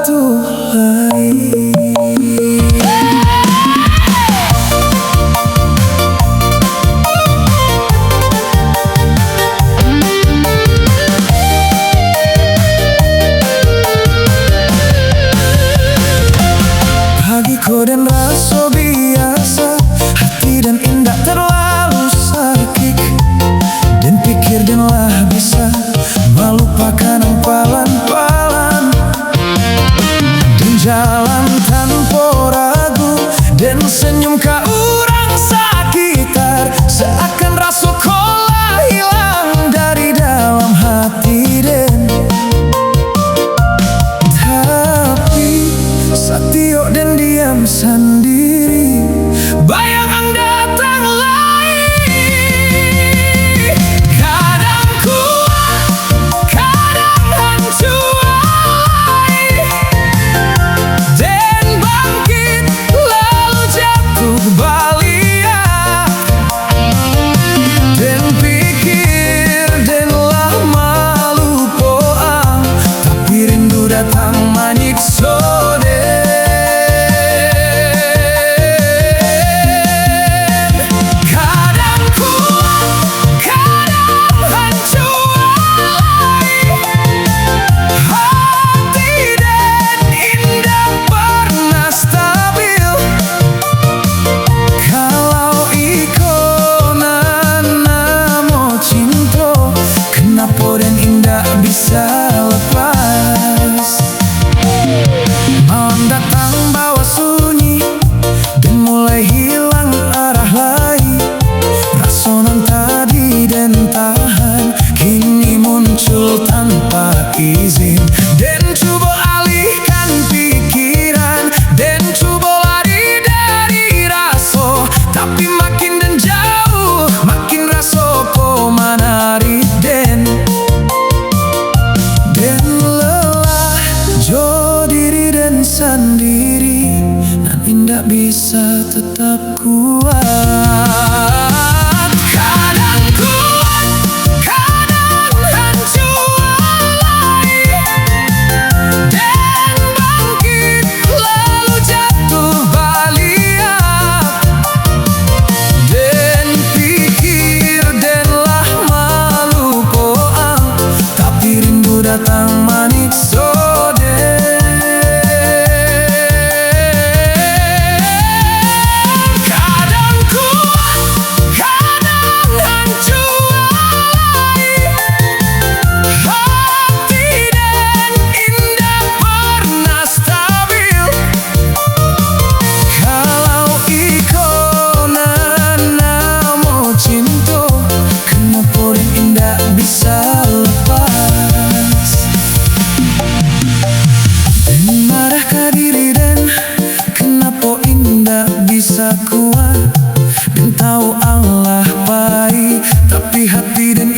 satu lagi. Bagiku dan rasa biasa, hati dan indah terlalu sakit, dan pikir danlah bisa melupakan ampalan-palan, dan jalan tanpa ragu, dan senyum kau orang sekitar, seakan rasa kolah hilang dari dalam hati. Dan tapi Satio dan diam sendiri, bayangan datang lagi. Kadang kuat, kadang hancur, dan bangkit lalu jatuh balik, dan pikir danlah malu poang, tapi rindu datang menyiksa. Bisa lepas. Malam datang bawa sunyi, dan mulai hilang arah lagi. Rasonan tadi dan tahan, kini muncul tanpa izin, dan coba alihkan pikiran, dan coba lari dari rasa, tapi makin dan jauh, makin rasa po menari. Dan lelah jo diri dan sendiri, dan indah bisa tetap kuat. Kadang kuat, kadang hancur, dan bangkit lalu jatuh balik, dan pikir danlah malu poang, tapi rindu datang menyiksa. Kadang kuat, kadang hancur, hati dan indah pernah stabil. Kalau ikonan mau cinta, kenapa dan indah bisa lepas? Dan marahkah diri, dan kenapa indah bisa kuat, dan tahu Allah baik, tapi hati dan